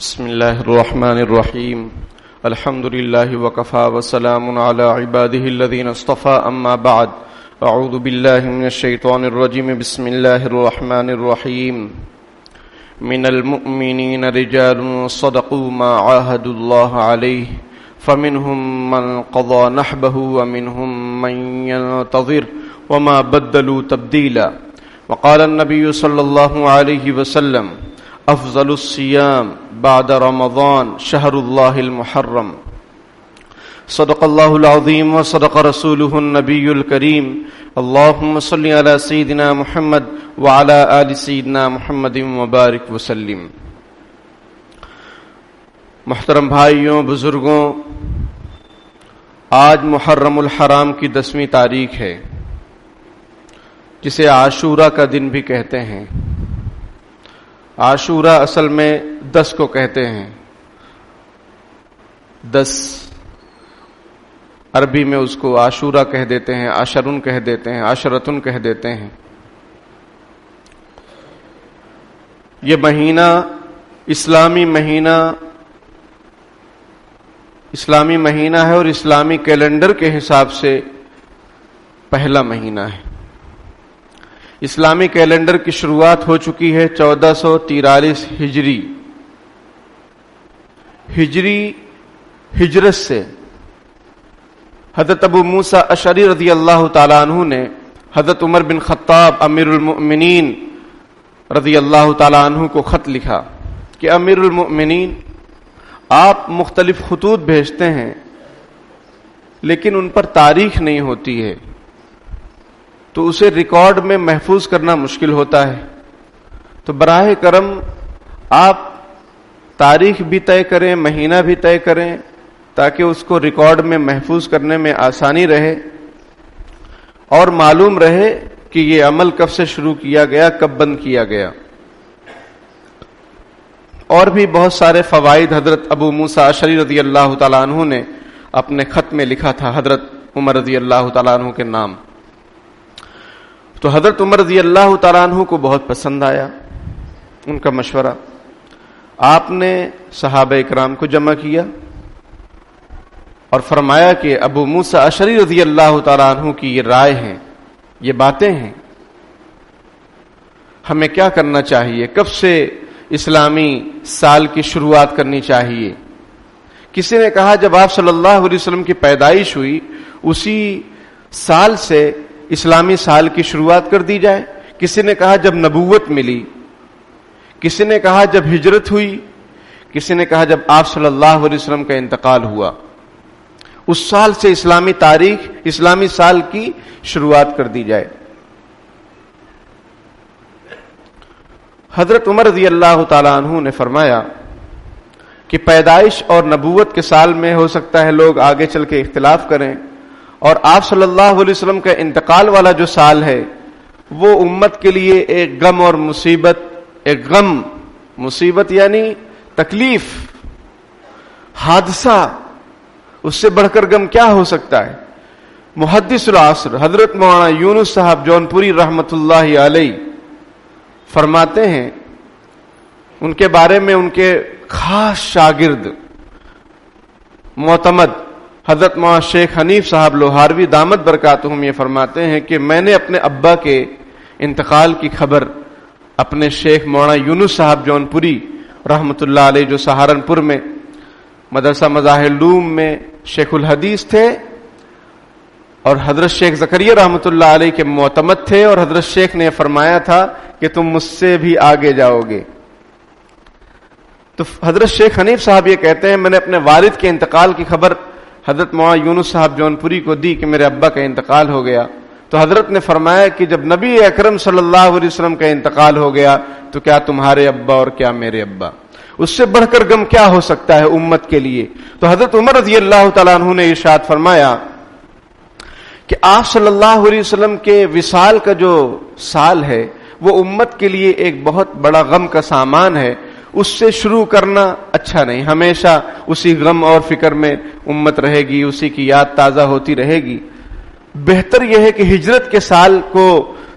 بسم الله الرحمن الرحيم الحمد لله وكفى وسلام على عباده الذين اصطفى أما بعد أعوذ بالله من الشيطان الرجيم بسم الله الرحمن الرحيم من المؤمنين رجال صدقوا ما عاهدوا الله عليه فمنهم من قضى نحبه ومنهم من ينتظر وما بدلوا تبديلا وقال النبي صلى الله عليه وسلم افضل الصيام بعد رمضان شهر الله المحرم صدق الله العظيم وصدق رسوله النبي الكريم اللهم صل على سيدنا محمد وعلى آل سيدنا محمد وبارك وسلم. محترم بھائیوں، بزرگوں، آج محرم الحرام کی 10ویں تاریخ ہے، جسے عاشورہ کا دن بھی کہتے ہیں. عاشورہ اصل میں 10 کو کہتے ہیں. 10 عربی میں اس کو عاشورہ کہہ دیتے ہیں، عشرن کہہ دیتے ہیں، عشرتن کہہ دیتے ہیں. یہ مہینہ اسلامی مہینہ ہے اور اسلامی کیلنڈر کے حساب سے پہلا مہینہ ہے. اسلامی کیلنڈر کی شروعات ہو چکی ہے 1443 ہجرت سے. حضرت ابو موسیٰ اشعری رضی اللہ تعالیٰ عنہ نے حضرت عمر بن خطاب امیر المؤمنین رضی اللہ تعالیٰ عنہ کو خط لکھا کہ امیر المؤمنین، آپ مختلف خطوط بھیجتے ہیں لیکن ان پر تاریخ نہیں ہوتی ہے، تو اسے ریکارڈ میں محفوظ کرنا مشکل ہوتا ہے. تو براہ کرم آپ تاریخ بھی طے کریں، مہینہ بھی طے کریں، تاکہ اس کو ریکارڈ میں محفوظ کرنے میں آسانی رہے اور معلوم رہے کہ یہ عمل کب سے شروع کیا گیا، کب بند کیا گیا. اور بھی بہت سارے فوائد حضرت ابو موسیٰ اشعری رضی اللہ تعالیٰ عنہ نے اپنے خط میں لکھا تھا حضرت عمر رضی اللہ تعالیٰ عنہ کے نام. تو حضرت عمر رضی اللہ تعالیٰ عنہ کو بہت پسند آیا ان کا مشورہ. آپ نے صحابہ اکرام کو جمع کیا اور فرمایا کہ ابو موسیٰ اشعری رضی اللہ تعالیٰ عنہ کی یہ رائے ہیں، یہ باتیں ہیں، ہمیں کیا کرنا چاہیے، کب سے اسلامی سال کی شروعات کرنی چاہیے. کسی نے کہا جب آپ صلی اللہ علیہ وسلم کی پیدائش ہوئی اسی سال سے اسلامی سال کی شروعات کر دی جائے. کسی نے کہا جب نبوت ملی، کسی نے کہا جب ہجرت ہوئی، کسی نے کہا جب آپ صلی اللہ علیہ وسلم کا انتقال ہوا، اس سال سے اسلامی تاریخ، اسلامی سال کی شروعات کر دی جائے. حضرت عمر رضی اللہ تعالیٰ عنہ نے فرمایا کہ پیدائش اور نبوت کے سال میں ہو سکتا ہے لوگ آگے چل کے اختلاف کریں، اور آپ صلی اللہ علیہ وسلم کا انتقال والا جو سال ہے وہ امت کے لیے ایک غم اور مصیبت، مصیبت یعنی تکلیف، حادثہ، اس سے بڑھ کر غم کیا ہو سکتا ہے. محدث العصر حضرت مولانا یونس صاحب جونپوری رحمۃ اللہ علیہ فرماتے ہیں، ان کے بارے میں ان کے خاص شاگرد معتمد حضرت مولانا شیخ حنیف صاحب لوہاروی دامت برکاتہم یہ فرماتے ہیں کہ میں نے اپنے ابا کے انتقال کی خبر اپنے شیخ مولانا یونس صاحب جونپوری رحمۃ اللہ علیہ، جو سہارنپور میں مدرسہ مظاہر العلوم میں شیخ الحدیث تھے اور حضرت شیخ زکریا رحمۃ اللہ علیہ کے معتمد تھے، اور حضرت شیخ نے فرمایا تھا کہ تم مجھ سے بھی آگے جاؤ گے. تو حضرت شیخ حنیف صاحب یہ کہتے ہیں میں نے اپنے والد کے انتقال کی خبر حضرت مولانا یونس صاحب جونپوری کو دی کہ میرے ابا کا انتقال ہو گیا. تو حضرت نے فرمایا کہ جب نبی اکرم صلی اللہ علیہ وسلم کا انتقال ہو گیا تو کیا تمہارے ابا اور کیا میرے ابا، اس سے بڑھ کر غم کیا ہو سکتا ہے امت کے لیے. تو حضرت عمر رضی اللہ تعالیٰ عنہ نے ارشاد فرمایا کہ آپ صلی اللہ علیہ وسلم کے وصال کا جو سال ہے وہ امت کے لیے ایک بہت بڑا غم کا سامان ہے. اس سے شروع کرنا اچھا نہیں، ہمیشہ اسی غم اور فکر میں امت رہے گی، اسی کی یاد تازہ ہوتی رہے گی. بہتر یہ ہے کہ ہجرت کے سال کو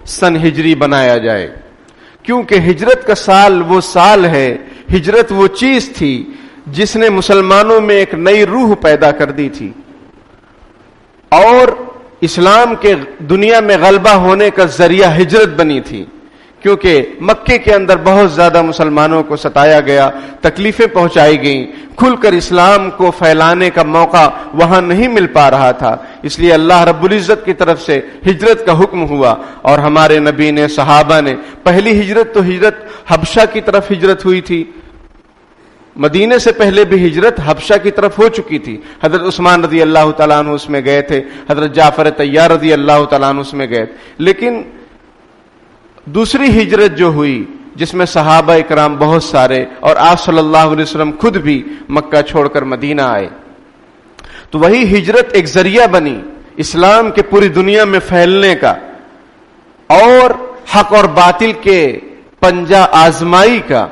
سن ہجری بنایا جائے، کیونکہ ہجرت کا سال وہ سال ہے ہجرت وہ چیز تھی جس نے مسلمانوں میں ایک نئی روح پیدا کر دی تھی اور اسلام کے دنیا میں غلبہ ہونے کا ذریعہ ہجرت بنی تھی، کیونکہ مکے کے اندر بہت زیادہ مسلمانوں کو ستایا گیا، تکلیفیں پہنچائی گئیں، کھل کر اسلام کو پھیلانے کا موقع وہاں نہیں مل پا رہا تھا، اس لیے اللہ رب العزت کی طرف سے ہجرت کا حکم ہوا اور ہمارے نبی نے، صحابہ نے، پہلی ہجرت تو ہجرت حبشہ کی طرف ہجرت ہوئی تھی، مدینے سے پہلے بھی ہجرت حبشہ کی طرف ہو چکی تھی، حضرت عثمان رضی اللہ تعالیٰ عنہ اس میں گئے تھے، حضرت جعفر طیار رضی اللہ تعالیٰ عنہ اس میں گئے تھے، لیکن دوسری ہجرت جو ہوئی جس میں صحابہ اکرام بہت سارے اور آپ صلی اللہ علیہ وسلم خود بھی مکہ چھوڑ کر مدینہ آئے، تو وہی ہجرت ایک ذریعہ بنی اسلام کے پوری دنیا میں پھیلنے کا اور حق اور باطل کے پنجہ آزمائی کا۔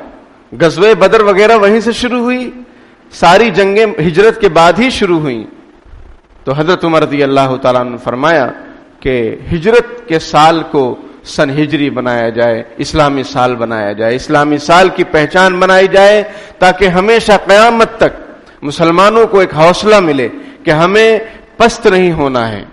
غزوہ بدر وغیرہ وہیں سے شروع ہوئی، ساری جنگیں ہجرت کے بعد ہی شروع ہوئیں، تو حضرت عمر رضی اللہ تعالیٰ عنہ نے فرمایا کہ ہجرت کے سال کو سن ہجری بنایا جائے، اسلامی سال بنایا جائے، اسلامی سال کی پہچان بنائی جائے، تاکہ ہمیشہ قیامت تک مسلمانوں کو ایک حوصلہ ملے کہ ہمیں پست نہیں ہونا ہے،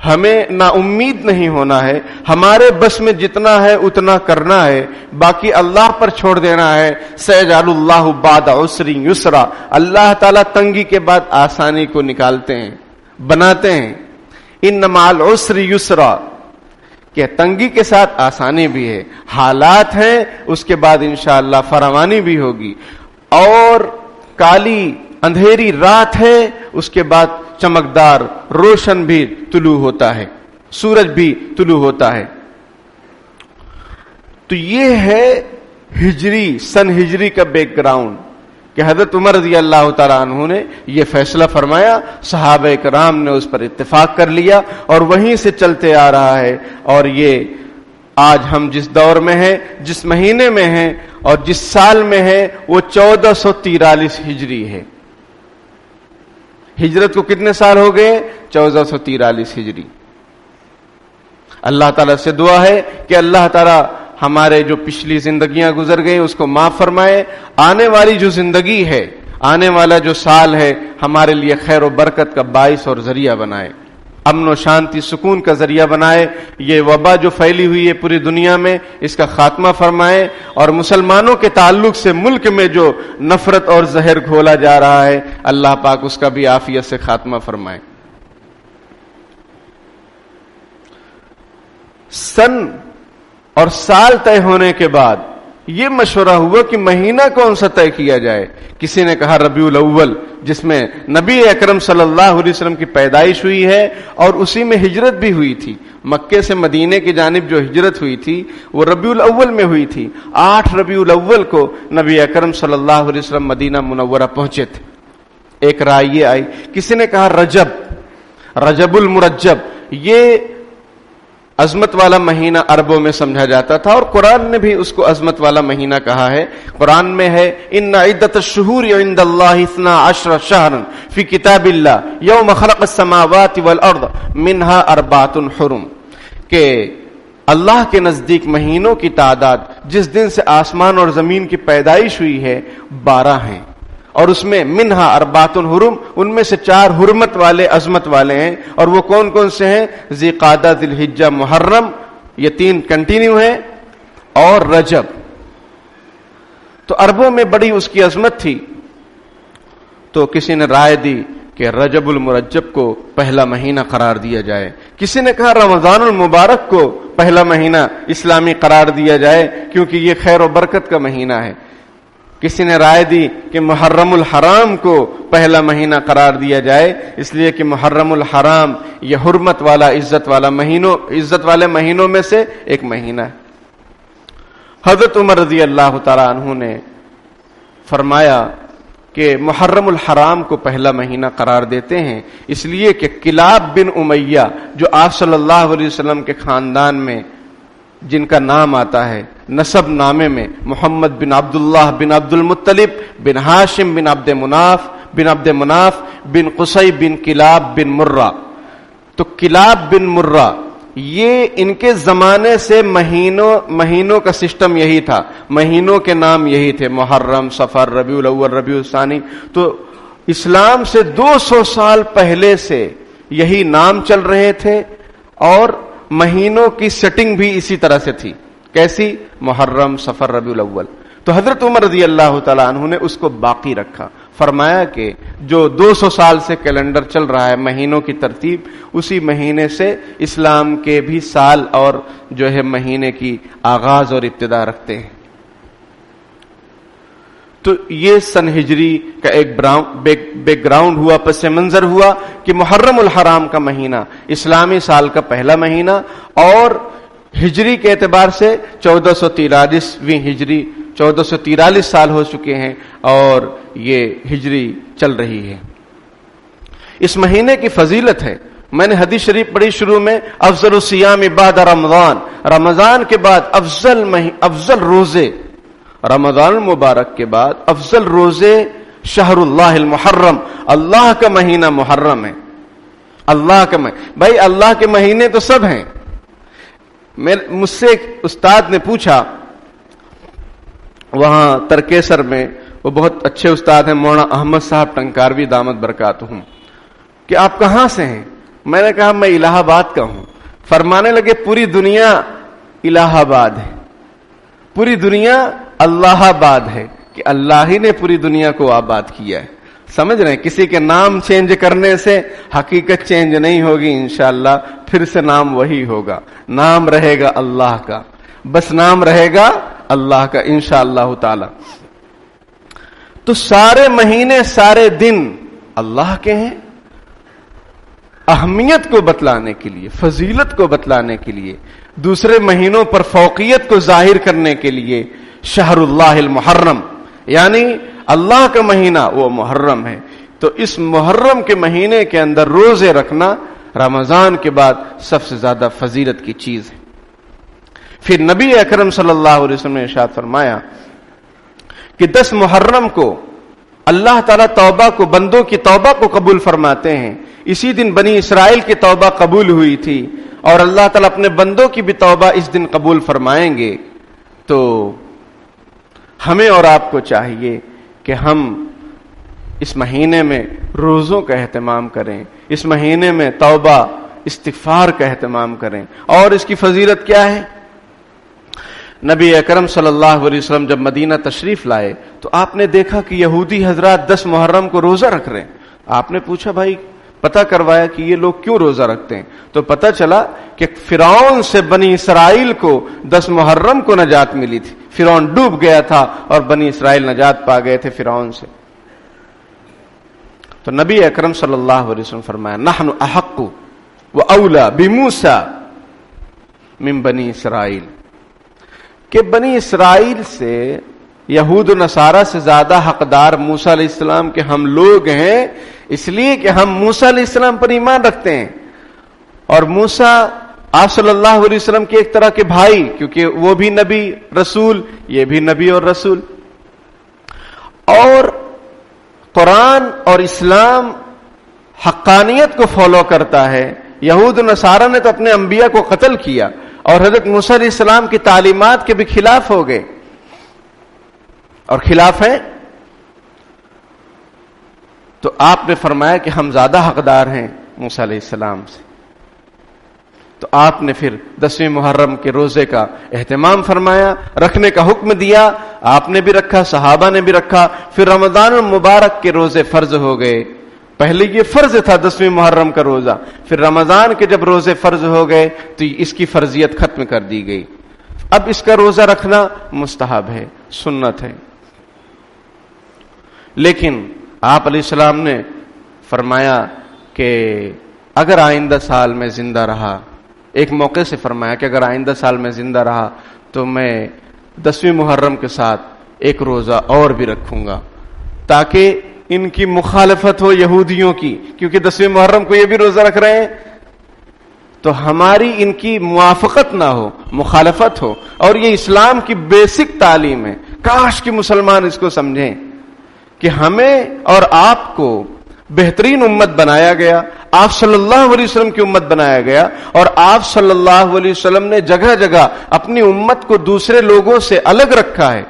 ہمیں نا امید نہیں ہونا ہے، ہمارے بس میں جتنا ہے اتنا کرنا ہے، باقی اللہ پر چھوڑ دینا ہے۔ سیجعل اللہ بعد عسر یسرا، اللہ تعالیٰ تنگی کے بعد آسانی کو نکالتے ہیں، بناتے ہیں۔ ان مع العسر یسرا، کہ تنگی کے ساتھ آسانی بھی ہے، حالات ہیں اس کے بعد انشاءاللہ فراوانی بھی ہوگی، اور کالی اندھیری رات ہے اس کے بعد چمکدار روشن بھی طلوع ہوتا ہے، سورج بھی طلوع ہوتا ہے۔ تو یہ ہے ہجری، سن ہجری کا بیک گراؤنڈ کہ حضرت عمر رضی اللہ تعالیٰ عنہ نے یہ فیصلہ فرمایا، صحابہ کرام نے اس پر اتفاق کر لیا اور وہیں سے چلتے آ رہا ہے، اور یہ آج ہم جس دور میں ہیں، جس مہینے میں ہیں اور جس سال میں ہے، وہ 1443 ہجری ہے۔ ہجرت کو کتنے سال ہو گئے؟ 1443 ہجری۔ اللہ تعالیٰ سے دعا ہے کہ اللہ تعالیٰ ہمارے جو پچھلی زندگیاں گزر گئی اس کو معاف فرمائے، آنے والی جو زندگی ہے، آنے والا جو سال ہے، ہمارے لیے خیر و برکت کا باعث اور ذریعہ بنائے، امن و شانتی سکون کا ذریعہ بنائے۔ یہ وبا جو پھیلی ہوئی ہے پوری دنیا میں، اس کا خاتمہ فرمائے، اور مسلمانوں کے تعلق سے ملک میں جو نفرت اور زہر گھولا جا رہا ہے، اللہ پاک اس کا بھی عافیت سے خاتمہ فرمائے۔ سن اور سال طے ہونے کے بعد یہ مشورہ ہوا کہ مہینہ کون سا طے کیا جائے۔ کسی نے کہا ربیع الاول، جس میں نبی اکرم صلی اللہ علیہ وسلم کی پیدائش ہوئی ہے اور اسی میں ہجرت بھی ہوئی تھی، مکے سے مدینے کی جانب جو ہجرت ہوئی تھی وہ ربیع الاول میں ہوئی تھی۔ 8 ربیع الاول کو نبی اکرم صلی اللہ علیہ وسلم مدینہ منورہ پہنچے تھے۔ ایک رائے یہ آئی، کسی نے کہا رجب، رجب المرجب، یہ عظمت والا مہینہ عربوں میں سمجھا جاتا تھا، اور قرآن نے بھی اس کو عظمت والا مہینہ کہا ہے۔ قرآن میں ہے ان عدت الشہور عند اللہ 12 شہرا فی کتاب اللہ یوم خلق السماوات والارض منها 4 حرم، کہ اللہ کے نزدیک مہینوں کی تعداد جس دن سے آسمان اور زمین کی پیدائش ہوئی ہے 12 ہیں، اور اس میں منہا 4 حرم، ان میں سے 4 حرمت والے، عظمت والے ہیں، اور وہ کون کون سے ہیں؟ ذی قعدہ، ذی الحجہ، محرم، یہ 3 کنٹینیو ہیں، اور رجب۔ تو عربوں میں بڑی اس کی عظمت تھی، تو کسی نے رائے دی کہ رجب المرجب کو پہلا مہینہ قرار دیا جائے، کسی نے کہا رمضان المبارک کو پہلا مہینہ اسلامی قرار دیا جائے کیونکہ یہ خیر و برکت کا مہینہ ہے، کسی نے رائے دی کہ محرم الحرام کو پہلا مہینہ قرار دیا جائے، اس لیے کہ محرم الحرام یہ حرمت والا، عزت والے مہینوں میں سے ایک مہینہ ہے۔ حضرت عمر رضی اللہ تعالیٰ عنہ نے فرمایا کہ محرم الحرام کو پہلا مہینہ قرار دیتے ہیں، اس لیے کہ کلاب بن امیہ جو آپ صلی اللہ علیہ وسلم کے خاندان میں جن کا نام آتا ہے نسب نامے میں، محمد بن عبداللہ بن عبد المطلب بن ہاشم بن عبد مناف بن قصی بن کلاب بن مرہ، تو کلاب بن مرہ یہ ان کے زمانے سے مہینوں کا سسٹم یہی تھا، مہینوں کے نام یہی تھے، محرم، صفر، ربیع الاول، ربیع الثانی. تو اسلام سے 200 سال پہلے سے یہی نام چل رہے تھے اور مہینوں کی سیٹنگ بھی اسی طرح سے تھی. کیسی؟ محرم، صفر، ربیع الاول. تو حضرت عمر رضی اللہ تعالیٰ عنہ نے اس کو باقی رکھا. فرمایا کہ جو 200 سال سے کیلنڈر چل رہا ہے مہینوں کی ترتیب، اسی مہینے سے اسلام کے بھی سال اور جو ہے مہینے کی آغاز اور ابتدا رکھتے ہیں. تو یہ سن ہجری کا ایک بیک گراؤنڈ ہوا، پس منظر ہوا کہ محرم الحرام کا مہینہ اسلامی سال کا پہلا مہینہ اور ہجری کے اعتبار سے 1443 ہجری، 1443 سال ہو چکے ہیں اور یہ ہجری چل رہی ہے. اس مہینے کی فضیلت ہے، میں نے حدیث شریف پڑھی شروع میں، افضل الصیام بعد رمضان، رمضان کے بعد افضل روزے، رمضان المبارک کے بعد افضل روزے شہر اللہ المحرم، اللہ کا مہینہ محرم ہے. اللہ کا بھائی اللہ کے مہینے تو سب ہیں. مجھ سے ایک استاد نے پوچھا وہاں ترکیسر میں، وہ بہت اچھے استاد ہیں، مولانا احمد صاحب ٹنکاروی دامت برکاتہم، کہ آپ کہاں سے ہیں؟ میں نے کہا میں الہ آباد کا ہوں. فرمانے لگے پوری دنیا الہ آباد ہے، پوری دنیا اللہ آباد ہے، کہ اللہ ہی نے پوری دنیا کو آباد کیا ہے. سمجھ رہے ہیں؟ کسی کے نام چینج کرنے سے حقیقت چینج نہیں ہوگی، انشاءاللہ پھر سے نام وہی ہوگا، نام رہے گا اللہ کا، بس نام رہے گا اللہ کا انشاءاللہ تعالی. تو سارے مہینے سارے دن اللہ کے ہیں. اہمیت کو بتلانے کے لیے، فضیلت کو بتلانے کے لیے، دوسرے مہینوں پر فوقیت کو ظاہر کرنے کے لیے شہر اللہ المحرم، یعنی اللہ کا مہینہ وہ محرم ہے. تو اس محرم کے مہینے کے اندر روزے رکھنا رمضان کے بعد سب سے زیادہ فضیلت کی چیز ہے. پھر نبی اکرم صلی اللہ علیہ وسلم نے ارشاد فرمایا کہ 10 محرم کو اللہ تعالیٰ توبہ کو، بندوں کی توبہ کو قبول فرماتے ہیں. اسی دن بنی اسرائیل کی توبہ قبول ہوئی تھی اور اللہ تعالیٰ اپنے بندوں کی بھی توبہ اس دن قبول فرمائیں گے. تو ہمیں اور آپ کو چاہیے کہ ہم اس مہینے میں روزوں کا اہتمام کریں، اس مہینے میں توبہ استغفار کا اہتمام کریں. اور اس کی فضیلت کیا ہے؟ نبی اکرم صلی اللہ علیہ وسلم جب مدینہ تشریف لائے تو آپ نے دیکھا کہ یہودی حضرات 10 محرم کو روزہ رکھ رہے ہیں. آپ نے پوچھا بھائی، پتہ کروایا کہ یہ لوگ کیوں روزہ رکھتے ہیں؟ تو پتہ چلا کہ فرعون سے بنی اسرائیل کو 10 محرم کو نجات ملی تھی. فرعون ڈوب گیا تھا اور بنی اسرائیل نجات پا گئے تھے فرعون سے. تو نبی اکرم صلی اللہ علیہ وسلم فرمایا نحن احق و اولا بموسیٰ من بنی اسرائیل، کہ بنی اسرائیل سے یہود و نصارہ سے زیادہ حقدار موسیٰ علیہ السلام کے ہم لوگ ہیں، اس لیے کہ ہم موسیٰ علیہ السلام پر ایمان رکھتے ہیں. اور موسیٰ آپ صلی اللہ علیہ وسلم کے ایک طرح کے بھائی، کیونکہ وہ بھی نبی رسول، یہ بھی نبی اور رسول. اور قرآن اور اسلام حقانیت کو فالو کرتا ہے. یہود و نصارہ نے تو اپنے انبیاء کو قتل کیا اور حضرت موسیٰ علیہ السلام کی تعلیمات کے بھی خلاف ہو گئے اور خلاف ہیں. تو آپ نے فرمایا کہ ہم زیادہ حقدار ہیں موسیٰ علیہ السلام سے. تو آپ نے پھر 10ویں محرم کے روزے کا اہتمام فرمایا، رکھنے کا حکم دیا. آپ نے بھی رکھا، صحابہ نے بھی رکھا. پھر رمضان المبارک کے روزے فرض ہو گئے. پہلے یہ فرض تھا 10ویں محرم کا روزہ، پھر رمضان کے جب روزے فرض ہو گئے تو اس کی فرضیت ختم کر دی گئی. اب اس کا روزہ رکھنا مستحب ہے، سنت ہے. لیکن آپ علیہ السلام نے فرمایا کہ اگر آئندہ سال میں زندہ رہا، ایک موقع سے فرمایا کہ اگر آئندہ سال میں زندہ رہا تو میں 10ویں محرم کے ساتھ ایک روزہ اور بھی رکھوں گا تاکہ ان کی مخالفت ہو یہودیوں کی، کیونکہ 10ویں محرم کو یہ بھی روزہ رکھ رہے ہیں تو ہماری ان کی موافقت نہ ہو، مخالفت ہو. اور یہ اسلام کی بیسک تعلیم ہے. کاش کہ مسلمان اس کو سمجھیں کہ ہمیں اور آپ کو بہترین امت بنایا گیا. آپ صلی اللہ علیہ وسلم کی امت بنایا گیا، اور آپ صلی اللہ علیہ وسلم نے جگہ جگہ اپنی امت کو دوسرے لوگوں سے الگ رکھا ہے،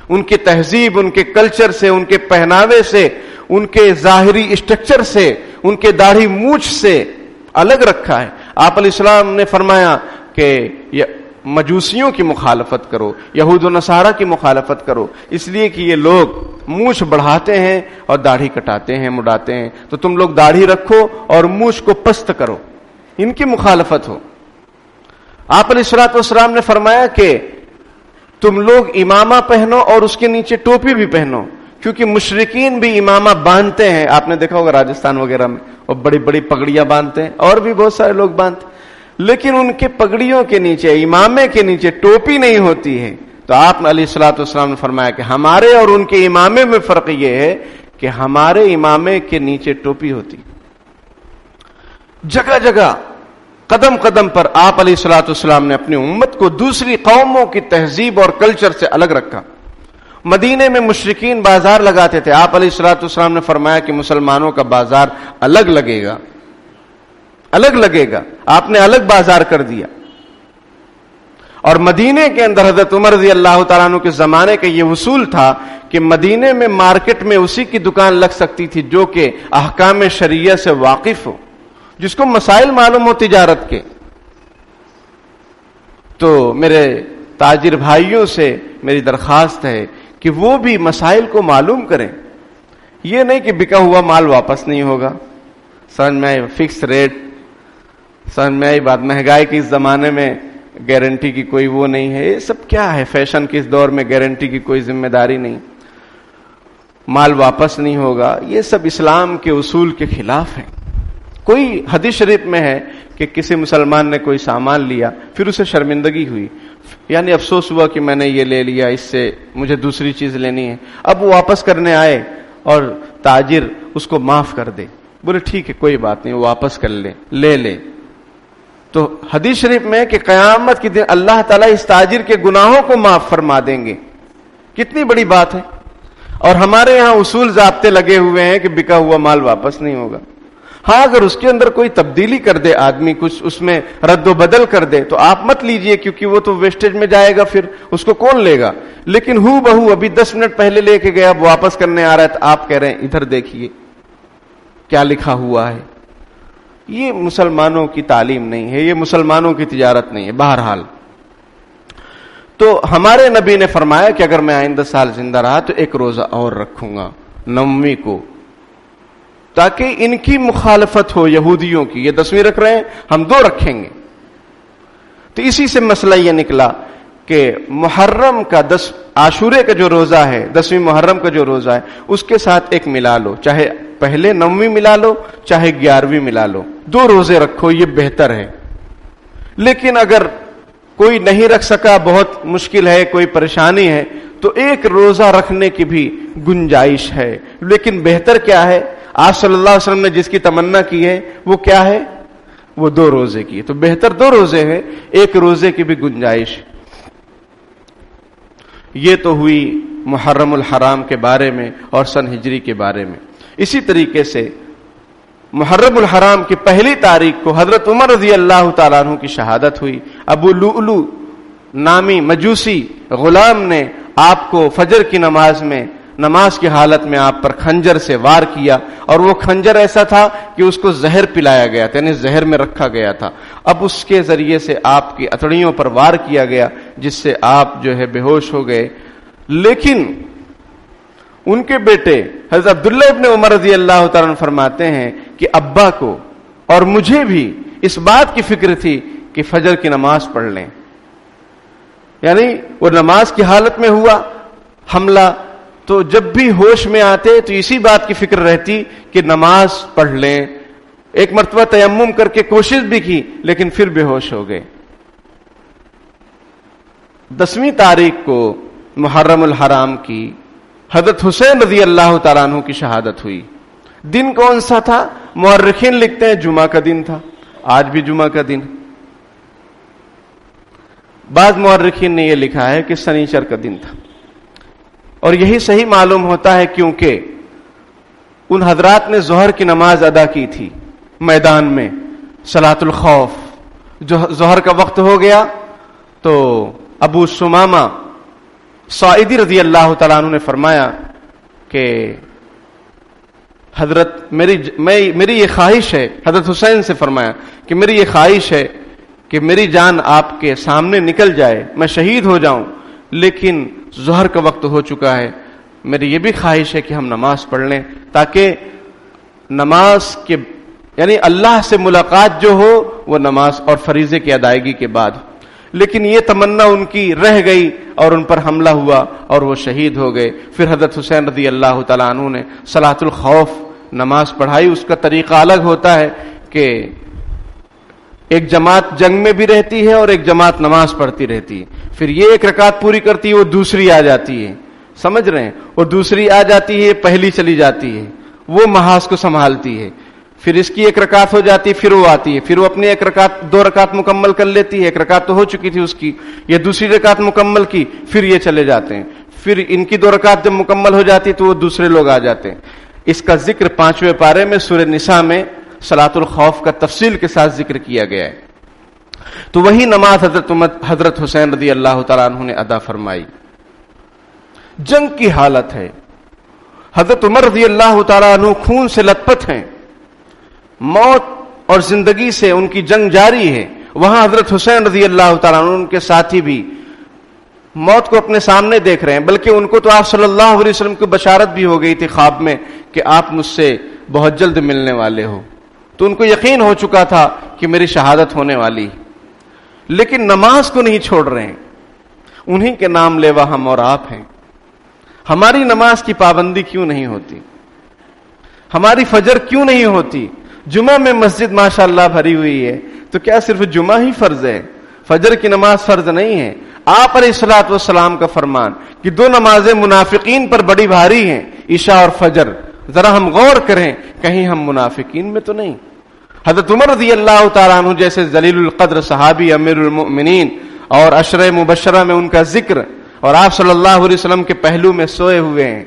ان کی تہذیب، ان کے کلچر سے، ان کے پہناوے سے، ان کے ظاہری اسٹرکچر سے، ان کے داڑھی مونچھ سے الگ رکھا ہے۔ آپ علیہ السلام نے فرمایا کہ مجوسیوں کی مخالفت کرو، یہود و نصارہ کی مخالفت کرو، اس لیے کہ یہ لوگ مونچھ بڑھاتے ہیں اور داڑھی کٹاتے ہیں، مڈاتے ہیں، تو تم لوگ داڑھی رکھو اور مونچھ کو پست کرو، ان کی مخالفت ہو۔ آپ علیہ الصلوۃ والسلام نے فرمایا کہ تم لوگ امامہ پہنو اور اس کے نیچے ٹوپی بھی پہنو، کیونکہ مشرکین بھی امامہ باندھتے ہیں، آپ نے دیکھا ہوگا راجستھان وغیرہ میں، اور بڑی بڑی پگڑیاں باندھتے ہیں، اور بھی بہت سارے لوگ باندھتے ہیں، لیکن ان کے پگڑیوں کے نیچے، امامے کے نیچے ٹوپی نہیں ہوتی ہے۔ تو آپ علیہ الصلوۃ والسلام نے فرمایا کہ ہمارے اور ان کے امامے میں فرق یہ ہے کہ ہمارے امامے کے نیچے ٹوپی ہوتی۔ جگہ جگہ قدم قدم پر آپ علیہ الصلوۃ والسلام نے اپنی امت کو دوسری قوموں کی تہذیب اور کلچر سے الگ رکھا۔ مدینے میں مشرکین بازار لگاتے تھے، آپ علیہ الصلوۃ والسلام نے فرمایا کہ مسلمانوں کا بازار الگ لگے گا، الگ لگے گا، آپ نے الگ بازار کر دیا۔ اور مدینے کے اندر حضرت عمر رضی اللہ تعالیٰ عنہ کے زمانے کا یہ اصول تھا کہ مدینے میں مارکیٹ میں اسی کی دکان لگ سکتی تھی جو کہ احکام شریعہ سے واقف ہو، جس کو مسائل معلوم ہو تجارت کے۔ تو میرے تاجر بھائیوں سے میری درخواست ہے کہ وہ بھی مسائل کو معلوم کریں، یہ نہیں کہ بکا ہوا مال واپس نہیں ہوگا، سمجھ میں آئی، فکس ریٹ، سمجھ میں آئی بات، مہنگائی کے اس زمانے میں گارنٹی کی کوئی وہ نہیں ہے، یہ سب کیا ہے، فیشن کے اس دور میں گارنٹی کی کوئی ذمہ داری نہیں، مال واپس نہیں ہوگا، یہ سب اسلام کے اصول کے خلاف ہے۔ کوئی حدیث شریف میں ہے کہ کسی مسلمان نے کوئی سامان لیا، پھر اسے شرمندگی ہوئی، یعنی افسوس ہوا کہ میں نے یہ لے لیا، اس سے مجھے دوسری چیز لینی ہے، اب وہ واپس کرنے آئے اور تاجر اس کو معاف کر دے، بولے ٹھیک ہے کوئی بات نہیں، وہ واپس کر لے لے، تو حدیث شریف میں کہ قیامت کے دن اللہ تعالیٰ اس تاجر کے گناہوں کو معاف فرما دیں گے، کتنی بڑی بات ہے۔ اور ہمارے یہاں اصول ضابطے لگے ہوئے ہیں کہ بکا ہوا مال واپس نہیں ہوگا۔ ہاں اگر اس کے اندر کوئی تبدیلی کر دے آدمی، کچھ اس میں رد و بدل کر دے تو آپ مت لیجئے، کیونکہ وہ تو ویسٹیج میں جائے گا، پھر اس کو کون لے گا، لیکن ہو بہو ابھی 10 منٹ پہلے لے کے گیا، اب واپس کرنے آ رہا ہے تو آپ کہہ رہے ہیں ادھر دیکھیے کیا لکھا ہوا ہے، یہ مسلمانوں کی تعلیم نہیں ہے، یہ مسلمانوں کی تجارت نہیں ہے۔ بہرحال تو ہمارے نبی نے فرمایا کہ اگر میں آئندہ سال زندہ رہا تو ایک روزہ اور رکھوں گا 9ویں کو، تاکہ ان کی مخالفت ہو یہودیوں کی، یہ 10ویں رکھ رہے ہیں ہم 2 رکھیں گے۔ تو اسی سے مسئلہ یہ نکلا کہ محرم کا عاشورے کا جو روزہ ہے، 10ویں محرم کا جو روزہ ہے، اس کے ساتھ ایک ملا لو، چاہے پہلے 9ویں ملا لو چاہے 11ویں ملا لو، 2 روزے رکھو، یہ بہتر ہے۔ لیکن اگر کوئی نہیں رکھ سکا، بہت مشکل ہے، کوئی پریشانی ہے، تو ایک روزہ رکھنے کی بھی گنجائش ہے، لیکن بہتر کیا ہے؟ آپ صلی اللہ علیہ وسلم نے جس کی تمنا کی ہے وہ کیا ہے؟ وہ 2 روزے کی، تو بہتر 2 روزے ہیں، ایک روزے کی بھی گنجائش۔ یہ تو ہوئی محرم الحرام کے بارے میں اور سن ہجری کے بارے میں۔ اسی طریقے سے محرم الحرام کی پہلی تاریخ کو حضرت عمر رضی اللہ تعالیٰ عنہ کی شہادت ہوئی۔ ابو لؤلؤ نامی مجوسی غلام نے آپ کو فجر کی نماز کی حالت میں آپ پر خنجر سے وار کیا، اور وہ خنجر ایسا تھا کہ اس کو زہر پلایا گیا تھا، یعنی زہر میں رکھا گیا تھا، اب اس کے ذریعے سے آپ کی اتڑیوں پر وار کیا گیا، جس سے آپ جو ہے بے ہوش ہو گئے۔ لیکن ان کے بیٹے حضرت عبداللہ ابن عمر رضی اللہ تعالیٰ عنہ فرماتے ہیں کہ ابا کو اور مجھے بھی اس بات کی فکر تھی کہ فجر کی نماز پڑھ لیں، یعنی وہ نماز کی حالت میں ہوا حملہ، تو جب بھی ہوش میں آتے تو اسی بات کی فکر رہتی کہ نماز پڑھ لیں۔ ایک مرتبہ تیمم کر کے کوشش بھی کی لیکن پھر بے ہوش ہو گئے۔ 10ویں تاریخ کو محرم الحرام کی حضرت حسین رضی اللہ تعالیٰ عنہ کی شہادت ہوئی۔ دن کون سا تھا؟ مورخین لکھتے ہیں جمعہ کا دن تھا، آج بھی جمعہ کا دن۔ بعض مورخین نے یہ لکھا ہے کہ سنیچر کا دن تھا، اور یہی صحیح معلوم ہوتا ہے کیونکہ ان حضرات نے ظہر کی نماز ادا کی تھی، میدان میں صلاۃ الخوف. جو ظہر کا وقت ہو گیا تو ابو سمامہ ساعدی رضی اللہ تعالیٰ عنہ نے فرمایا کہ حضرت میری یہ خواہش ہے، حضرت حسین سے فرمایا کہ میری یہ خواہش ہے کہ میری جان آپ کے سامنے نکل جائے، میں شہید ہو جاؤں، لیکن ظہر کا وقت ہو چکا ہے، میری یہ بھی خواہش ہے کہ ہم نماز پڑھ لیں تاکہ نماز کے یعنی اللہ سے ملاقات جو ہو وہ نماز اور فریضے کی ادائیگی کے بعد. لیکن یہ تمنا ان کی رہ گئی اور ان پر حملہ ہوا اور وہ شہید ہو گئے. پھر حضرت حسین رضی اللہ تعالیٰ عنہ نے صلاۃ الخوف نماز پڑھائی. اس کا طریقہ الگ ہوتا ہے کہ ایک جماعت جنگ میں بھی رہتی ہے اور ایک جماعت نماز پڑھتی رہتی ہے. پھر یہ ایک رکعت پوری کرتی ہے، وہ دوسری آ جاتی ہے، سمجھ رہے ہیں، وہ دوسری آ جاتی ہے، پہلی چلی جاتی ہے، وہ محاذ کو سنبھالتی ہے. پھر اس کی ایک رکعت ہو جاتی ہے، پھر وہ آتی ہے، پھر وہ اپنی دو رکعت مکمل کر لیتی ہے، ایک رکعت تو ہو چکی تھی اس کی، یہ دوسری رکعت مکمل کی، پھر یہ چلے جاتے ہیں. پھر ان کی 2 رکعت جب مکمل ہو جاتی تو وہ دوسرے لوگ آ جاتے ہیں. اس کا ذکر 5ویں پارے میں سورہ نساء میں صلاۃ الخوف کا تفصیل کے ساتھ ذکر کیا گیا ہے. تو وہی نماز حضرت حسین رضی اللہ تعالیٰ عنہ نے ادا فرمائی. جنگ کی حالت ہے، حضرت عمر رضی اللہ تعالیٰ عنہ خون سے لت پت ہیں، موت اور زندگی سے ان کی جنگ جاری ہے. وہاں حضرت حسین رضی اللہ تعالیٰ عنہ ان کے ساتھی بھی موت کو اپنے سامنے دیکھ رہے ہیں، بلکہ ان کو تو آپ صلی اللہ علیہ وسلم کی بشارت بھی ہو گئی تھی خواب میں کہ آپ مجھ سے بہت جلد ملنے والے ہو. تو ان کو یقین ہو چکا تھا کہ میری شہادت ہونے والی، لیکن نماز کو نہیں چھوڑ رہے ہیں. انہی کے نام لیوا ہم اور آپ ہیں. ہماری نماز کی پابندی کیوں نہیں ہوتی؟ ہماری فجر کیوں نہیں ہوتی؟ جمعہ میں مسجد ماشاءاللہ بھری ہوئی ہے، تو کیا صرف جمعہ ہی فرض ہے؟ فجر کی نماز فرض نہیں ہے؟ آپ علیہ الصلوۃ والسلام کا فرمان کہ 2 نمازیں منافقین پر بڑی بھاری ہیں، عشاء اور فجر. ذرا ہم غور کریں کہیں ہم منافقین میں تو نہیں. حضرت عمر رضی اللہ تعالیٰ عنہ جیسے ذلیل القدر صحابی امیر المؤمنین اور عشرہ مبشرہ میں ان کا ذکر، اور آپ صلی اللہ علیہ وسلم کے پہلو میں سوئے ہوئے ہیں.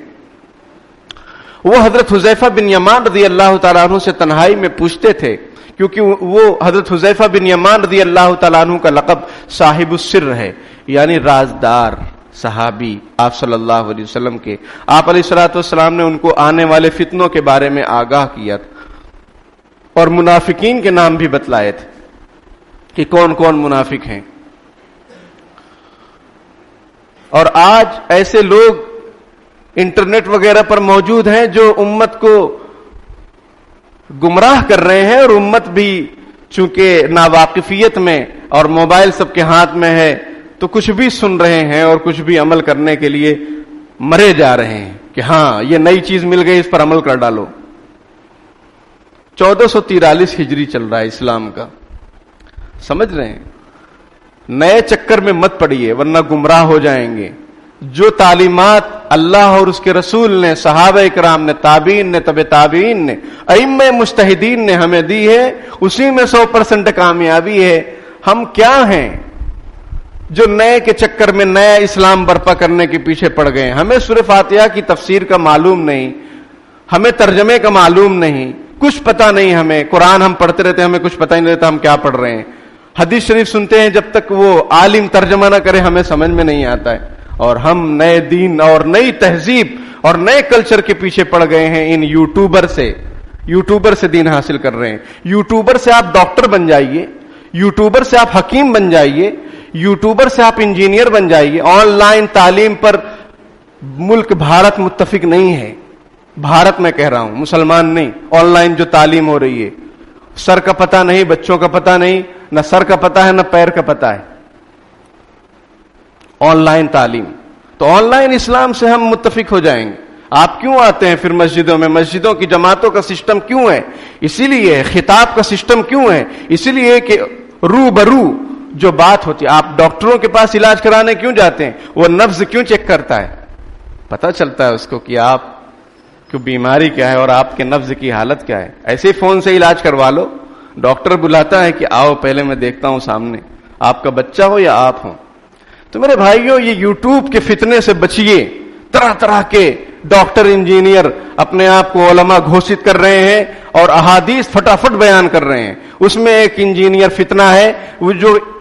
وہ حضرت حذیفہ بن یمان رضی اللہ تعالیٰ عنہ سے تنہائی میں پوچھتے تھے، کیونکہ وہ حضرت حذیفہ بن یمان رضی اللہ تعالیٰ عنہ کا لقب صاحب السر ہے، یعنی رازدار صحابی آپ صلی اللہ علیہ وسلم کے. آپ علیہ الصلوۃ والسلام نے ان کو آنے والے فتنوں کے بارے میں آگاہ کیا تھا اور منافقین کے نام بھی بتلائے تھے کہ کون کون منافق ہیں. اور آج ایسے لوگ انٹرنیٹ وغیرہ پر موجود ہیں جو امت کو گمراہ کر رہے ہیں، اور امت بھی چونکہ ناواقفیت میں اور موبائل سب کے ہاتھ میں ہے تو کچھ بھی سن رہے ہیں اور کچھ بھی عمل کرنے کے لیے مرے جا رہے ہیں کہ ہاں یہ نئی چیز مل گئی، اس پر عمل کر ڈالو. 1443 ہجری چل رہا ہے اسلام کا، سمجھ رہے ہیں؟ نئے چکر میں مت پڑیے ورنہ گمراہ ہو جائیں گے. جو تعلیمات اللہ اور اس کے رسول نے، صحابہ اکرام نے، تابعین نے، تبع تابعین نے، ائمہ مجتہدین نے ہمیں دی ہے، اسی میں 100% کامیابی ہے. ہم کیا ہیں جو نئے کے چکر میں نیا اسلام برپا کرنے کے پیچھے پڑ گئے؟ ہمیں سورہ فاتحہ کی تفسیر کا معلوم نہیں، ہمیں ترجمے کا معلوم نہیں، کچھ پتہ نہیں. ہمیں قرآن ہم پڑھتے رہتے ہیں، ہمیں کچھ پتہ ہی نہیں رہتا ہم کیا پڑھ رہے ہیں. حدیث شریف سنتے ہیں، جب تک وہ عالم ترجمہ نہ کرے ہمیں سمجھ میں نہیں آتا ہے. اور ہم نئے دین اور نئی تہذیب اور نئے کلچر کے پیچھے پڑ گئے ہیں. ان یوٹیوبر سے دین حاصل کر رہے ہیں. یوٹیوبر سے آپ ڈاکٹر بن جائیے، یوٹیوبر سے آپ حکیم بن جائیے، یوٹیوبر سے آپ انجینئر بن جائیے. آن لائن تعلیم پر ملک بھارت متفق نہیں ہے. بھارت میں کہہ رہا ہوں، مسلمان نہیں. آن لائن جو تعلیم ہو رہی ہے، سر کا پتہ نہیں، بچوں کا پتہ نہیں، نہ سر کا پتہ ہے نہ پیر کا پتہ ہے. آن لائن تعلیم، تو آن لائن اسلام سے ہم متفق ہو جائیں گے. آپ کیوں آتے ہیں پھر مسجدوں میں؟ مسجدوں کی جماعتوں کا سسٹم کیوں ہے؟ اسی لیے خطاب کا سسٹم کیوں ہے؟ اسی لیے کہ روبرو جو بات ہوتی ہے. آپ ڈاکٹروں کے پاس علاج کرانے کیوں جاتے ہیں؟ وہ نبض کیوں چیک کرتا ہے؟ پتہ چلتا ہے اس کو کہ آپ کی بیماری کیا ہے اور آپ کے نبض کی حالت کیا ہے. ایسے ہی فون سے علاج کروا لو. ڈاکٹر بلاتا ہے کہ آؤ پہلے میں دیکھتا ہوں سامنے آپ کا بچہ ہو یا آپ ہو. تو میرے بھائیوں، یہ یوٹیوب کے فتنے سے بچیے طرح طرح کے ڈاکٹر انجینئر اپنے آپ کو علماء گھوشت کر رہے ہیں اور احادیث فٹافٹ بیان کر رہے ہیں. اس میں ایک انجینئر فتنہ ہے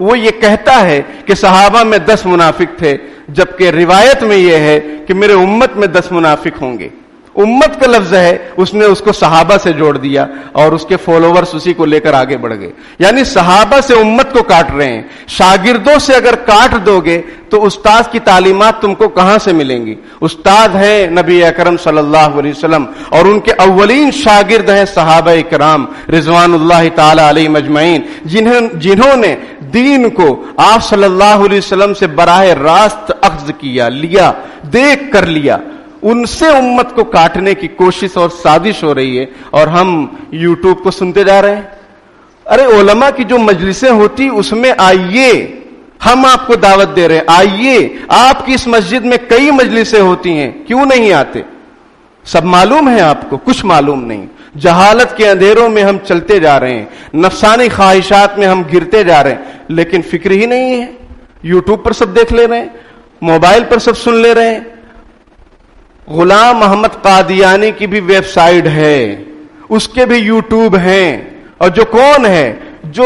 وہ یہ کہتا ہے کہ صحابہ میں 10 منافق تھے، جبکہ روایت میں یہ ہے کہ میرے امت میں 10 منافق ہوں گے. امت کا لفظ ہے، اس نے اس کو صحابہ سے جوڑ دیا اور اس کے فالوورز اسی کو لے کر آگے بڑھ گئے. یعنی صحابہ سے امت کو کاٹ رہے ہیں. شاگردوں سے اگر کاٹ دو گے تو استاد کی تعلیمات تم کو کہاں سے ملیں گی؟ استاد ہیں نبی اکرم صلی اللہ علیہ وسلم اور ان کے اولین شاگرد ہیں صحابہ کرام رضوان اللہ تعالی علیہم اجمعین، جنہوں نے دین کو آپ صلی اللہ علیہ وسلم سے براہ راست اخذ کیا، لیا، دیکھ کر لیا. ان سے امت کو کاٹنے کی کوشش اور سازش ہو رہی ہے اور ہم یوٹیوب کو سنتے جا رہے ہیں. ارے علماء کی جو مجلسیں ہوتی اس میں آئیے، ہم آپ کو دعوت دے رہے ہیں، آئیے. آپ کی اس مسجد میں کئی مجلسیں ہوتی ہیں، کیوں نہیں آتے؟ سب معلوم ہے آپ کو، کچھ معلوم نہیں. جہالت کے اندھیروں میں ہم چلتے جا رہے ہیں، نفسانی خواہشات میں ہم گرتے جا رہے ہیں، لیکن فکر ہی نہیں ہے. یوٹیوب پر سب دیکھ لے رہے ہیں، موبائل پر سب سن لے رہے ہیں. غلام محمد قادیانی کی بھی ویب سائٹ ہے، اس کے بھی یوٹیوب ہیں. اور جو کون ہے؟ جو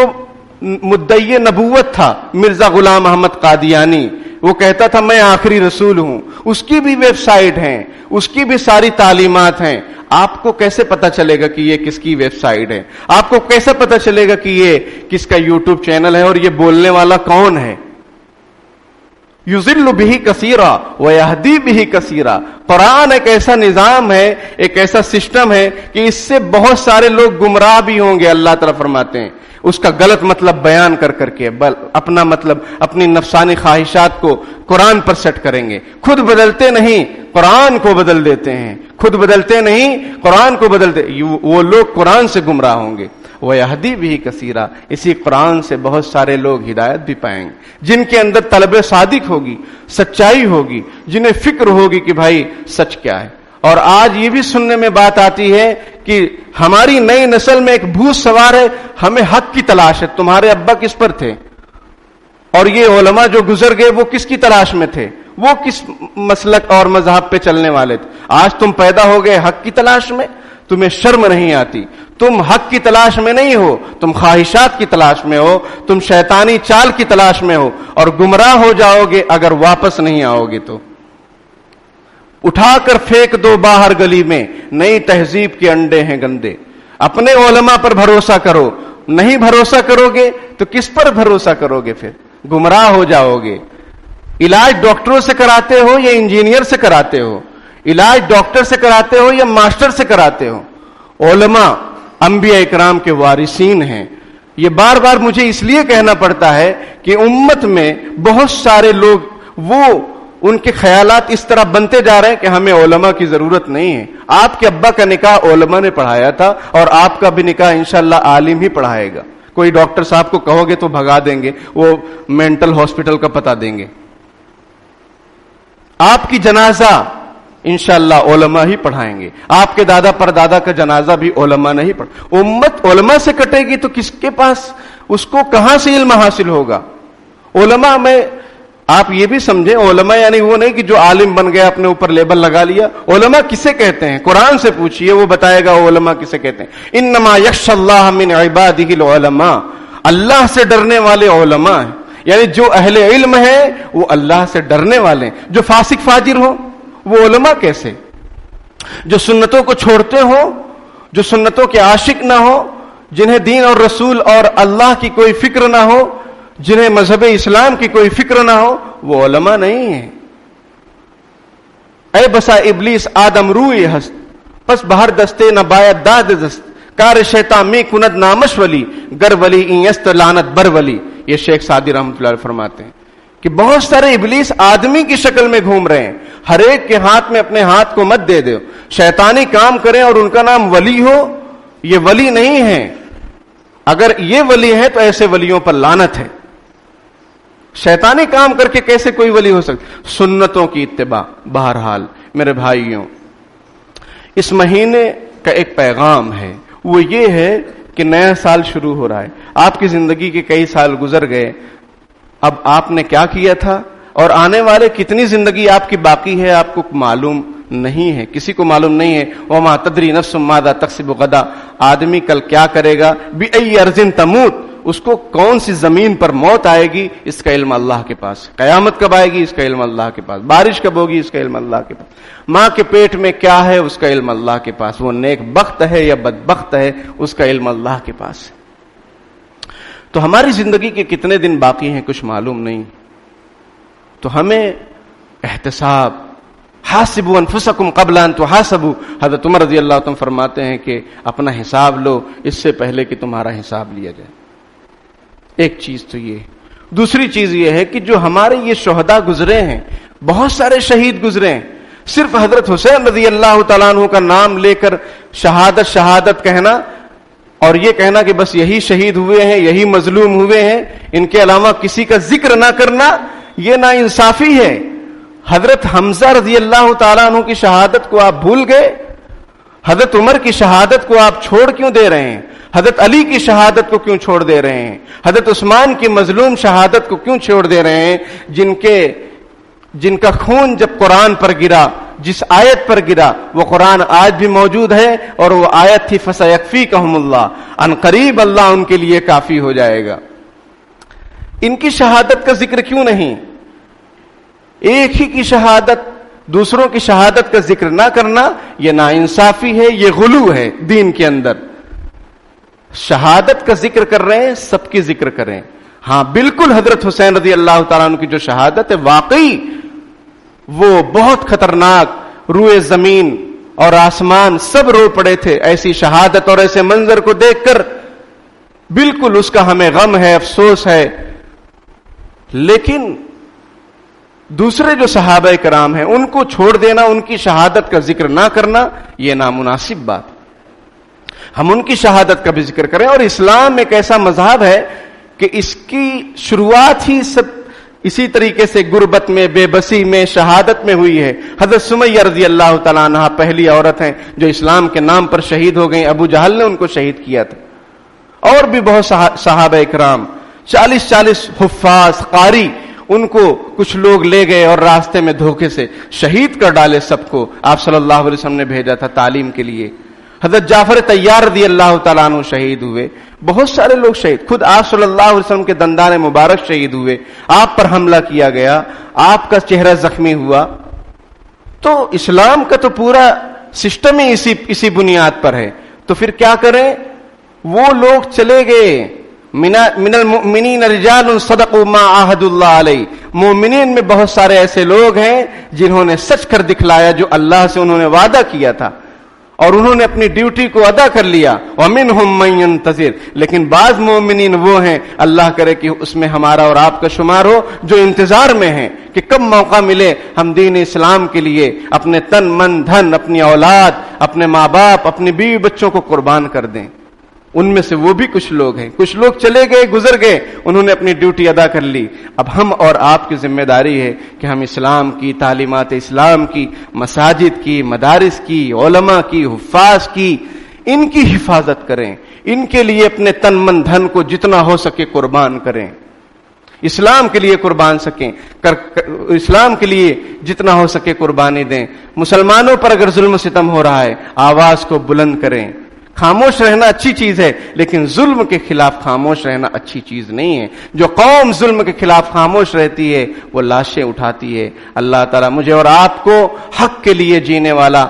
مدعی نبوت تھا مرزا غلام محمد قادیانی، وہ کہتا تھا میں آخری رسول ہوں. اس کی بھی ویب سائٹ ہیں، اس کی بھی ساری تعلیمات ہیں. آپ کو کیسے پتا چلے گا کہ یہ کس کی ویب سائٹ ہے؟ آپ کو کیسے پتا چلے گا کہ یہ کس کا یوٹیوب چینل ہے اور یہ بولنے والا کون ہے؟ یضل بہ کثیرا ویہدی بہ کثیرا. قرآن ایک ایسا نظام ہے، ایک ایسا سسٹم ہے کہ اس سے بہت سارے لوگ گمراہ بھی ہوں گے. اللہ تعالیٰ فرماتے ہیں اس کا غلط مطلب بیان کر کے اپنا مطلب اپنی نفسانی خواہشات کو قرآن پر سیٹ کریں گے. خود بدلتے نہیں، قرآن کو بدل دیتے ہیں. خود بدلتے نہیں، قرآن کو بدلتے. وہ لوگ قرآن سے گمراہ ہوں گے. وَيَهْدِي بِهِ كَثِيرًا. اسی قرآن سے بہت سارے لوگ ہدایت بھی پائیں گے، جن کے اندر طلب صادق ہوگی، سچائی ہوگی، جنہیں فکر ہوگی کہ بھائی سچ کیا ہے. اور آج یہ بھی سننے میں بات آتی ہے کہ ہماری نئی نسل میں ایک بھوت سوار ہے، ہمیں حق کی تلاش ہے. تمہارے ابا کس پر تھے؟ اور یہ علماء جو گزر گئے وہ کس کی تلاش میں تھے؟ وہ کس مسلک اور مذہب پہ چلنے والے تھے؟ آج تم پیدا ہو گئے حق کی تلاش میں، تمہیں شرم نہیں آتی. تم حق کی تلاش میں نہیں ہو، تم خواہشات کی تلاش میں ہو، تم شیطانی چال کی تلاش میں ہو اور گمراہ ہو جاؤ گے اگر واپس نہیں آؤ گے تو. اٹھا کر پھینک دو باہر گلی میں، نئی تہذیب کے انڈے ہیں گندے. اپنے علماء پر بھروسہ کرو. نہیں بھروسہ کرو گے تو کس پر بھروسہ کرو گے؟ پھر گمراہ ہو جاؤ گے. علاج ڈاکٹروں سے کراتے ہو یا انجینئر سے کراتے ہو؟ علاج ڈاکٹر سے کراتے ہو یا ماسٹر سے کراتے ہو؟ علماء انبیاء اکرام کے وارثین ہیں. یہ بار بار مجھے اس لیے کہنا پڑتا ہے کہ امت میں بہت سارے لوگ ان کے خیالات اس طرح بنتے جا رہے ہیں کہ ہمیں علماء کی ضرورت نہیں ہے. آپ کے ابا کا نکاح علماء نے پڑھایا تھا اور آپ کا بھی نکاح انشاءاللہ عالم ہی پڑھائے گا. کوئی ڈاکٹر صاحب کو کہو گے تو بھگا دیں گے، وہ مینٹل ہاسپٹل کا پتہ دیں گے. آپ کی جنازہ انشاءاللہ علماء ہی پڑھائیں گے. آپ کے دادا پر دادا کا جنازہ بھی علماء نہیں پڑھا. امت علماء سے کٹے گی تو کس کے پاس، اس کو کہاں سے علم حاصل ہوگا؟ علماء میں آپ یہ بھی سمجھیں، علماء یعنی وہ نہیں کہ جو عالم بن گیا اپنے اوپر لیبل لگا لیا. علماء کسے کہتے ہیں؟ قرآن سے پوچھئے، وہ بتائے گا علماء کسے کہتے ہیں. انما یخشی اللہ من عبادہ العلماء. اللہ سے ڈرنے والے علماء ہیں. یعنی جو اہل علم ہیں وہ اللہ سے ڈرنے والے ہیں. جو فاسق فاجر ہوں وہ علماء کیسے؟ جو سنتوں کو چھوڑتے ہوں، جو سنتوں کے عاشق نہ ہو، جنہیں دین اور رسول اور اللہ کی کوئی فکر نہ ہو، جنہیں مذہب اسلام کی کوئی فکر نہ ہو، وہ علماء نہیں ہیں. اے بسا ابلیس آدم روئی ہست، پس بہر دستے نہ باید داد دست، کار شیطان می کند نامش ولی، گر ولی این است لعنت بر ولی. یہ شیخ سعدی رحمۃ اللہ علیہ فرماتے ہیں کہ بہت سارے ابلیس آدمی کی شکل میں گھوم رہے ہیں. ہر ایک کے ہاتھ میں اپنے ہاتھ کو مت دے دو. شیطانی کام کریں اور ان کا نام ولی ہو، یہ ولی نہیں ہے. اگر یہ ولی ہے تو ایسے ولیوں پر لعنت ہے. شیطانی کام کر کے کیسے کوئی ولی ہو سکتا؟ سنتوں کی اتباع. بہرحال میرے بھائیوں، اس مہینے کا ایک پیغام ہے، وہ یہ ہے کہ نیا سال شروع ہو رہا ہے. آپ کی زندگی کے کئی سال گزر گئے. اب آپ نے کیا کیا تھا؟ اور آنے والے کتنی زندگی آپ کی باقی ہے آپ کو معلوم نہیں ہے، کسی کو معلوم نہیں ہے۔ وما تدری نفس ماذا تکسب غدا، آدمی کل کیا کرے گا، بأی ارض تموت، اس کو کون سی زمین پر موت آئے گی اس کا علم اللہ کے پاس، قیامت کب آئے گی اس کا علم اللہ کے پاس، بارش کب ہوگی اس کا علم اللہ کے پاس، ماں کے پیٹ میں کیا ہے اس کا علم اللہ کے پاس، وہ نیک بخت ہے یا بدبخت ہے اس کا علم اللہ کے پاس ہے۔ تو ہماری زندگی کے کتنے دن باقی ہیں کچھ معلوم نہیں، تو ہمیں احتساب، حاسبوا انفسکم قبل ان تحاسبوا، حضرت عمر رضی اللہ عنہ فرماتے ہیں کہ اپنا حساب لو اس سے پہلے کہ تمہارا حساب لیا جائے۔ ایک چیز تو یہ، دوسری چیز یہ ہے کہ جو ہمارے یہ شہداء گزرے ہیں، بہت سارے شہید گزرے ہیں، صرف حضرت حسین رضی اللہ تعالیٰ عنہ کا نام لے کر شہادت شہادت کہنا اور یہ کہنا کہ بس یہی شہید ہوئے ہیں، یہی مظلوم ہوئے ہیں، ان کے علاوہ کسی کا ذکر نہ کرنا، یہ نا انصافی ہے۔ حضرت حمزہ رضی اللہ تعالیٰ عنہ کی شہادت کو آپ بھول گئے، حضرت عمر کی شہادت کو آپ چھوڑ کیوں دے رہے ہیں، حضرت علی کی شہادت کو کیوں چھوڑ دے رہے ہیں، حضرت عثمان کی مظلوم شہادت کو کیوں چھوڑ دے رہے ہیں، جن کا خون جب قرآن پر گرا، جس آیت پر گرا وہ قرآن آج بھی موجود ہے، اور وہ آیت تھی فَسَيَكْفِيكَهُمُ اللَّهُ، ان قریب اللہ ان کے لیے کافی ہو جائے گا۔ ان کی شہادت کا ذکر کیوں نہیں؟ ایک ہی کی شہادت، دوسروں کی شہادت کا ذکر نہ کرنا یہ ناانصافی ہے، یہ غلو ہے دین کے اندر۔ شہادت کا ذکر کر رہے ہیں، سب کی ذکر کریں۔ ہاں بالکل حضرت حسین رضی اللہ تعالیٰ عنہ کی جو شہادت ہے واقعی وہ بہت خطرناک، روئے زمین اور آسمان سب رو پڑے تھے ایسی شہادت اور ایسے منظر کو دیکھ کر، بالکل اس کا ہمیں غم ہے، افسوس ہے۔ لیکن دوسرے جو صحابہ کرام ہیں ان کو چھوڑ دینا، ان کی شہادت کا ذکر نہ کرنا یہ نامناسب بات۔ ہم ان کی شہادت کا بھی ذکر کریں، اور اسلام ایک ایسا مذہب ہے کہ اس کی شروعات ہی سب اسی طریقے سے غربت میں، بے بسی میں، شہادت میں ہوئی ہے۔ حضرت سمیہ رضی اللہ تعالیٰ عنہ پہلی عورت ہیں جو اسلام کے نام پر شہید ہو گئیں، ابو جہل نے ان کو شہید کیا تھا۔ اور بھی بہت صحابہ کرام، 40 حفاظ قاری، ان کو کچھ لوگ لے گئے اور راستے میں دھوکے سے شہید کر ڈالے، سب کو آپ صلی اللہ علیہ وسلم نے بھیجا تھا تعلیم کے لیے۔ حضرت جعفر طیار رضی اللہ تعالیٰ عنہ شہید ہوئے، بہت سارے لوگ شہید، خود آپ صلی اللہ علیہ وسلم کے دندان مبارک شہید ہوئے، آپ پر حملہ کیا گیا، آپ کا چہرہ زخمی ہوا۔ تو اسلام کا تو پورا سسٹم ہی اسی بنیاد پر ہے، تو پھر کیا کریں؟ وہ لوگ چلے گئے، من المؤمنین رجال صدقوا ما عاهدوا اللہ علیہ، مومنین میں بہت سارے ایسے لوگ ہیں جنہوں نے سچ کر دکھلایا جو اللہ سے انہوں نے وعدہ کیا تھا، اور انہوں نے اپنی ڈیوٹی کو ادا کر لیا۔ ومنہم من ينتظر، لیکن بعض مومنین وہ ہیں، اللہ کرے کہ اس میں ہمارا اور آپ کا شمار ہو، جو انتظار میں ہیں کہ کب موقع ملے ہم دین اسلام کے لیے اپنے تن من دھن، اپنی اولاد، اپنے ماں باپ، اپنے بیوی بچوں کو قربان کر دیں۔ ان میں سے وہ بھی کچھ لوگ ہیں، کچھ لوگ چلے گئے، گزر گئے، انہوں نے اپنی ڈیوٹی ادا کر لی۔ اب ہم اور آپ کی ذمہ داری ہے کہ ہم اسلام کی تعلیمات، اسلام کی مساجد کی، مدارس کی، علماء کی، حفاظ کی، ان کی حفاظت کریں، ان کے لیے اپنے تن من دھن کو جتنا ہو سکے قربان کریں، اسلام کے لیے قربان سکیں، اسلام کے لیے جتنا ہو سکے قربانی دیں۔ مسلمانوں پر اگر ظلم و ستم ہو رہا ہے آواز کو بلند کریں۔ خاموش رہنا اچھی چیز ہے، لیکن ظلم کے خلاف خاموش رہنا اچھی چیز نہیں ہے۔ جو قوم ظلم کے خلاف خاموش رہتی ہے وہ لاشیں اٹھاتی ہے۔ اللہ تعالیٰ مجھے اور آپ کو حق کے لیے جینے والا